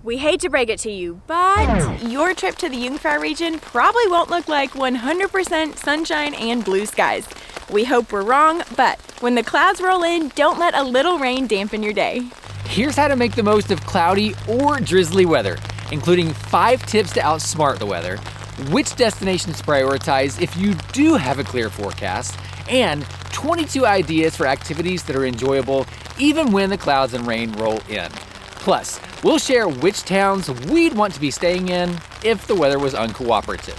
We hate to break it to you, but your trip to the Jungfrau Region probably won't look like 100% sunshine and blue skies. We hope we're wrong, but when the clouds roll in, don't let a little rain dampen your day. Here's how to make the most of cloudy or drizzly weather, including 5 tips to outsmart the weather, which destinations to prioritize if you do have a clear forecast, and 22 ideas for activities that are enjoyable even when the clouds and rain roll in. Plus, we'll share which towns we'd want to be staying in if the weather was uncooperative.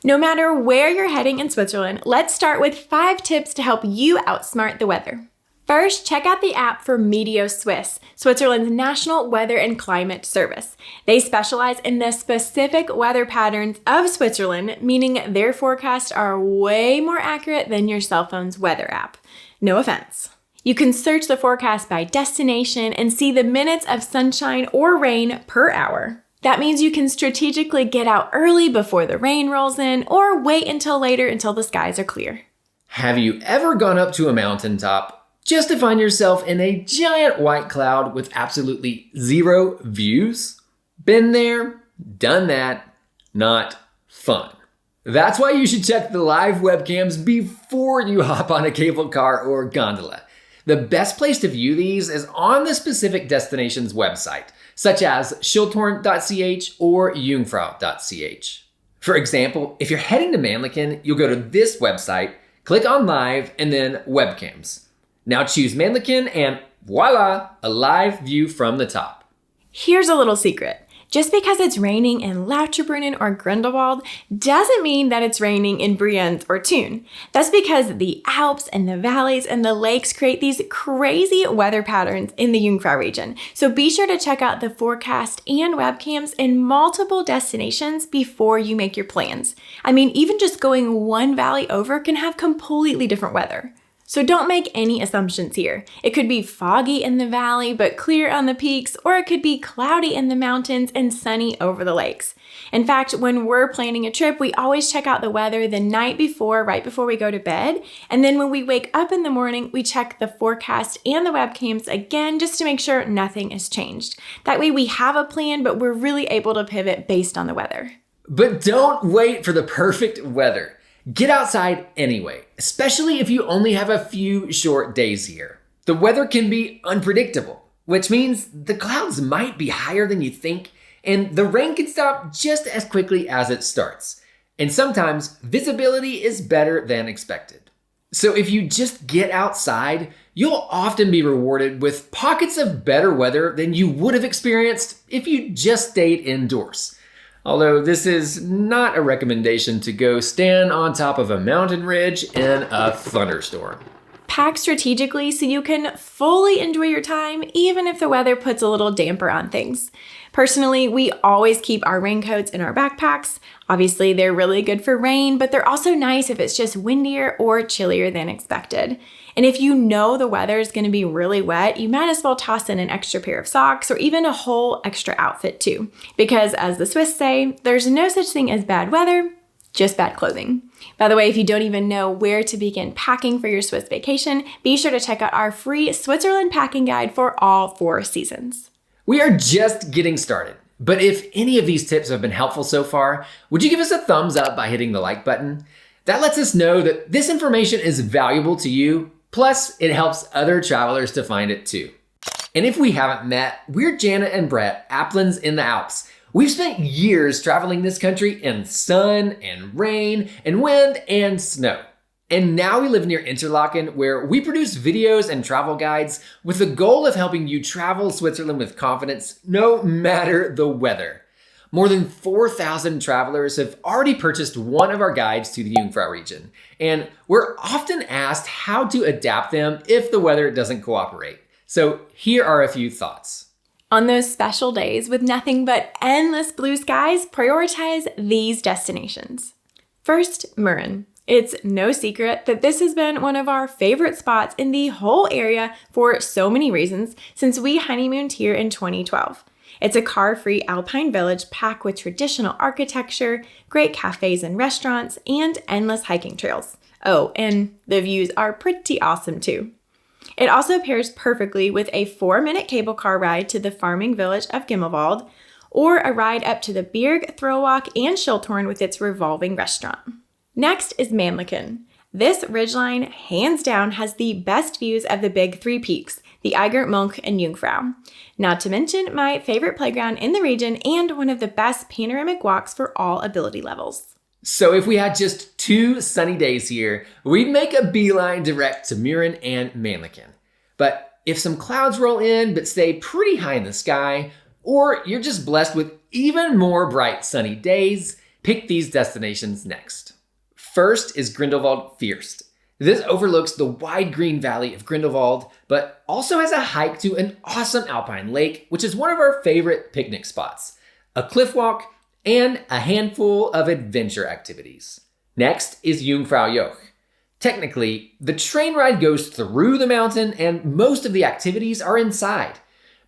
No matter where you're heading in Switzerland, let's start with 5 tips to help you outsmart the weather. First, check out the app for Meteo Swiss, Switzerland's national weather and climate service. They specialize in the specific weather patterns of Switzerland, meaning their forecasts are way more accurate than your cell phone's weather app. No offense. You can search the forecast by destination and see the minutes of sunshine or rain per hour. That means you can strategically get out early before the rain rolls in or wait until later until the skies are clear. Have you ever gone up to a mountaintop just to find yourself in a giant white cloud with absolutely zero views? Been there, done that, not fun. That's why you should check the live webcams before you hop on a cable car or gondola. The best place to view these is on the specific destination's website, such as schilthorn.ch or jungfrau.ch. For example, if you're heading to Mannlichen, you'll go to this website, click on live, and then webcams. Now choose Mannlichen and voila, a live view from the top. Here's a little secret. Just because it's raining in Lauterbrunnen or Grindelwald doesn't mean that it's raining in Brienz or Thun. That's because the Alps and the valleys and the lakes create these crazy weather patterns in the Jungfrau region. So be sure to check out the forecast and webcams in multiple destinations before you make your plans. I mean, even just going one valley over can have completely different weather. So don't make any assumptions here. It could be foggy in the valley but clear on the peaks, or it could be cloudy in the mountains and sunny over the lakes. In fact, when we're planning a trip, we always check out the weather the night before, right before we go to bed. And then when we wake up in the morning, we check the forecast and the webcams again just to make sure nothing has changed. That way we have a plan, but we're really able to pivot based on the weather. But don't wait for the perfect weather. Get outside anyway, especially if you only have a few short days here. The weather can be unpredictable, which means the clouds might be higher than you think, and the rain can stop just as quickly as it starts. And sometimes visibility is better than expected. So if you just get outside, you'll often be rewarded with pockets of better weather than you would have experienced if you just stayed indoors. Although this is not a recommendation to go stand on top of a mountain ridge in a thunderstorm. Pack strategically so you can fully enjoy your time, even if the weather puts a little damper on things. Personally, we always keep our raincoats in our backpacks. Obviously, they're really good for rain, but they're also nice if it's just windier or chillier than expected. And if you know the weather is going to be really wet, you might as well toss in an extra pair of socks or even a whole extra outfit too. Because as the Swiss say, there's no such thing as bad weather, just bad clothing. By the way, if you don't even know where to begin packing for your Swiss vacation, be sure to check out our free Switzerland packing guide for all 4 seasons. We are just getting started, but if any of these tips have been helpful so far, would you give us a thumbs up by hitting the like button? That lets us know that this information is valuable to you, plus it helps other travelers to find it too. And if we haven't met, we're Jana and Brett, Aplins in the Alps. We've spent years traveling this country in sun and rain and wind and snow. And now we live near Interlaken, where we produce videos and travel guides with the goal of helping you travel Switzerland with confidence, no matter the weather. More than 4,000 travelers have already purchased one of our guides to the Jungfrau region, and we're often asked how to adapt them if the weather doesn't cooperate. So here are a few thoughts. On those special days with nothing but endless blue skies, prioritize these destinations. First, Mürren. It's no secret that this has been one of our favorite spots in the whole area for so many reasons since we honeymooned here in 2012. It's a car-free alpine village packed with traditional architecture, great cafes and restaurants, and endless hiking trails. Oh, and the views are pretty awesome too. It also pairs perfectly with a 4-minute cable car ride to the farming village of Grindelwald, or a ride up to the Berg Throwwalk and Schilthorn with its revolving restaurant. Next is Manneken. This ridgeline, hands down, has the best views of the big three peaks, the Eiger, Monch, and Jungfrau. Not to mention my favorite playground in the region and one of the best panoramic walks for all ability levels. So if we had just 2 sunny days here, we'd make a beeline direct to Muren and Manneken. But if some clouds roll in but stay pretty high in the sky, or you're just blessed with even more bright sunny days, pick these destinations next. First is Grindelwald Fürst. This overlooks the wide green valley of Grindelwald, but also has a hike to an awesome alpine lake, which is one of our favorite picnic spots, a cliff walk, and a handful of adventure activities. Next is Jungfrau Joch. Technically, the train ride goes through the mountain and most of the activities are inside,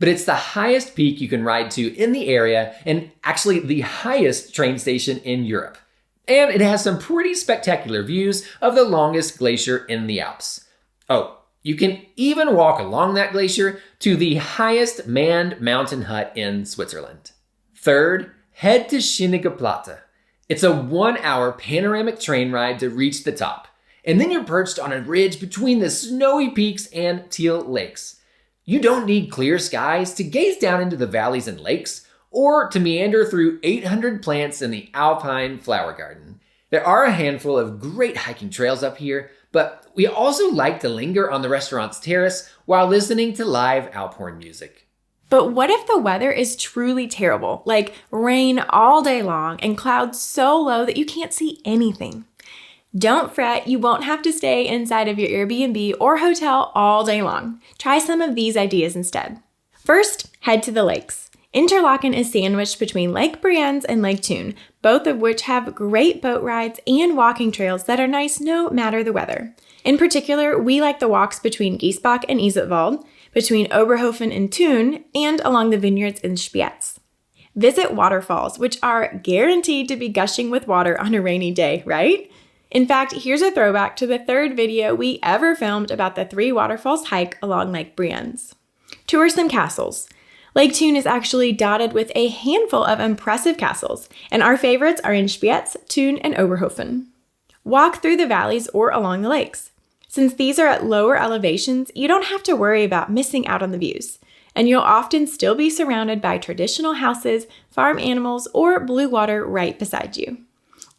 but it's the highest peak you can ride to in the area and actually the highest train station in Europe. And it has some pretty spectacular views of the longest glacier in the Alps. Oh, you can even walk along that glacier to the highest manned mountain hut in Switzerland. Third, head to Schinnige Platte. It's a 1-hour panoramic train ride to reach the top. And then you're perched on a ridge between the snowy peaks and teal lakes. You don't need clear skies to gaze down into the valleys and lakes, or to meander through 800 plants in the Alpine Flower Garden. There are a handful of great hiking trails up here, but we also like to linger on the restaurant's terrace while listening to live Alphorn music. But what if the weather is truly terrible, like rain all day long and clouds so low that you can't see anything? Don't fret, you won't have to stay inside of your Airbnb or hotel all day long. Try some of these ideas instead. First, head to the lakes. Interlaken is sandwiched between Lake Brienz and Lake Thun, both of which have great boat rides and walking trails that are nice no matter the weather. In particular, we like the walks between Giesbach and Isetwald, between Oberhofen and Thun, and along the vineyards in Spiez. Visit waterfalls, which are guaranteed to be gushing with water on a rainy day, right? In fact, here's a throwback to the 3rd video we ever filmed about the 3 waterfalls hike along Lake Brienz. Tour some castles. Lake Thun is actually dotted with a handful of impressive castles, and our favorites are in Spiez, Thun, and Oberhofen. Walk through the valleys or along the lakes. Since these are at lower elevations, you don't have to worry about missing out on the views, and you'll often still be surrounded by traditional houses, farm animals, or blue water right beside you.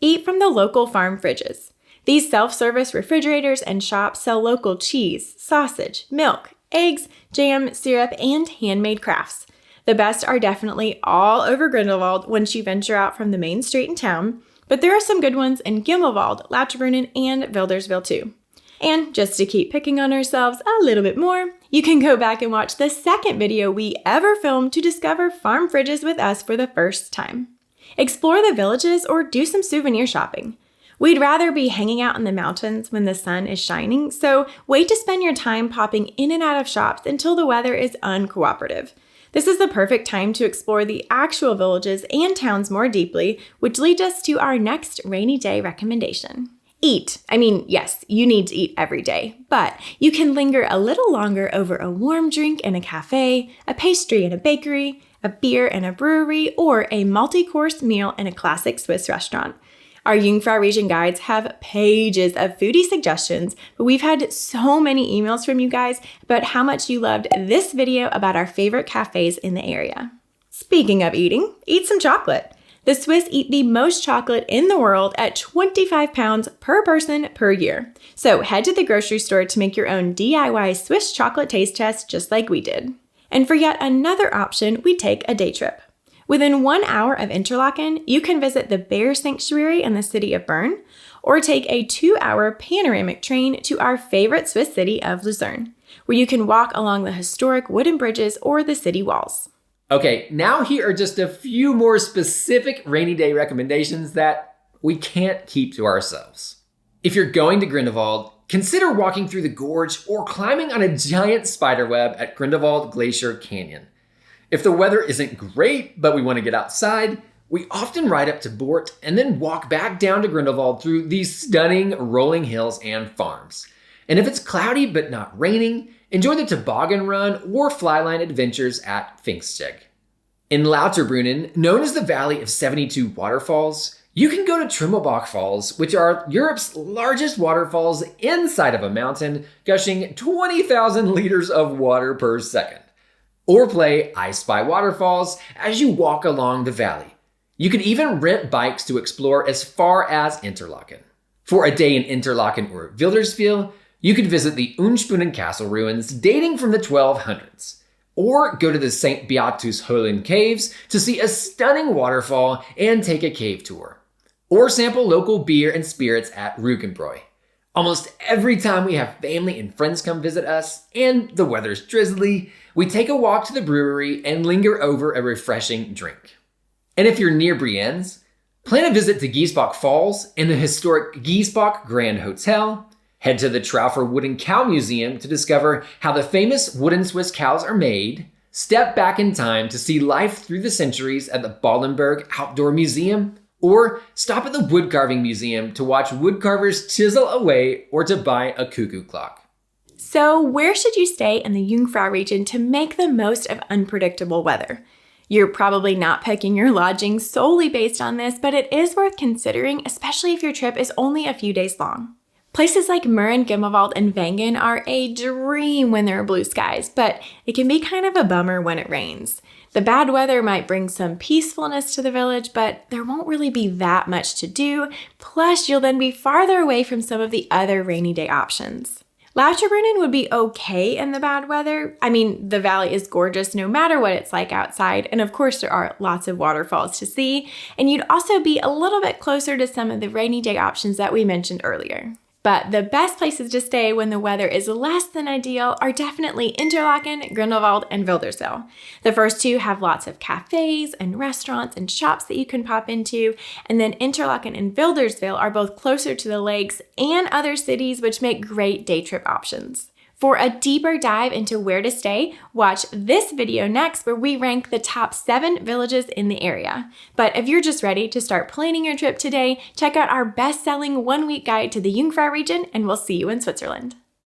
Eat from the local farm fridges. These self-service refrigerators and shops sell local cheese, sausage, milk, eggs, jam, syrup, and handmade crafts. The best are definitely all over Grindelwald once you venture out from the main street in town, but there are some good ones in Gimmelwald, Lauterbrunnen, and Wilderswil too. And just to keep picking on ourselves a little bit more, you can go back and watch the 2nd video we ever filmed to discover farm fridges with us for the first time. Explore the villages or do some souvenir shopping. We'd rather be hanging out in the mountains when the sun is shining, so wait to spend your time popping in and out of shops until the weather is uncooperative. This is the perfect time to explore the actual villages and towns more deeply, which leads us to our next rainy day recommendation. Eat. I mean, yes, you need to eat every day, but you can linger a little longer over a warm drink in a cafe, a pastry in a bakery, a beer in a brewery, or a multi-course meal in a classic Swiss restaurant. Our Jungfrau Region guides have pages of foodie suggestions, but we've had so many emails from you guys about how much you loved this video about our favorite cafes in the area. Speaking of eating, eat some chocolate. The Swiss eat the most chocolate in the world at 25 pounds per person per year. So head to the grocery store to make your own DIY Swiss chocolate taste test just like we did. And for yet another option, we take a day trip. Within 1 hour of Interlaken, you can visit the Bear Sanctuary in the city of Bern, or take a 2-hour panoramic train to our favorite Swiss city of Lucerne, where you can walk along the historic wooden bridges or the city walls. Okay, now here are just a few more specific rainy day recommendations that we can't keep to ourselves. If you're going to Grindelwald, consider walking through the gorge or climbing on a giant spider web at Grindelwald Glacier Canyon. If the weather isn't great, but we want to get outside, we often ride up to Bort and then walk back down to Grindelwald through these stunning rolling hills and farms. And if it's cloudy but not raining, enjoy the toboggan run or flyline adventures at Pfingststeg. In Lauterbrunnen, known as the Valley of 72 Waterfalls, you can go to Trimmelbach Falls, which are Europe's largest waterfalls inside of a mountain, gushing 20,000 liters of water per second. Or play I Spy Waterfalls as you walk along the valley. You can even rent bikes to explore as far as Interlaken. For a day in Interlaken or Wilderswil, you could visit the Unspunnen Castle ruins dating from the 1200s. Or go to the St. Beatus Höhlen caves to see a stunning waterfall and take a cave tour. Or sample local beer and spirits at Rügenbräu. Almost every time we have family and friends come visit us, and the weather's drizzly, we take a walk to the brewery and linger over a refreshing drink. And if you're near Brienz, plan a visit to Giesbach Falls and the historic Giesbach Grand Hotel. Head to the Traufer Wooden Cow Museum to discover how the famous wooden Swiss cows are made. Step back in time to see life through the centuries at the Ballenberg Outdoor Museum. Or stop at the Wood Carving Museum to watch woodcarvers chisel away or to buy a cuckoo clock. So where should you stay in the Jungfrau region to make the most of unpredictable weather? You're probably not picking your lodging solely based on this, but it is worth considering, especially if your trip is only a few days long. Places like Mürren, Gimmelwald, and Wengen are a dream when there are blue skies, but it can be kind of a bummer when it rains. The bad weather might bring some peacefulness to the village, but there won't really be that much to do. Plus, you'll then be farther away from some of the other rainy day options. Lauterbrunnen would be okay in the bad weather. I mean, the valley is gorgeous no matter what it's like outside, and of course there are lots of waterfalls to see, and you'd also be a little bit closer to some of the rainy day options that we mentioned earlier. But the best places to stay when the weather is less than ideal are definitely Interlaken, Grindelwald, and Wilderswil. The first two have lots of cafes and restaurants and shops that you can pop into, and then Interlaken and Wilderswil are both closer to the lakes and other cities, which make great day trip options. For a deeper dive into where to stay, watch this video next where we rank the top 7 villages in the area. But if you're just ready to start planning your trip today, check out our best-selling 1-week guide to the Jungfrau region, and we'll see you in Switzerland.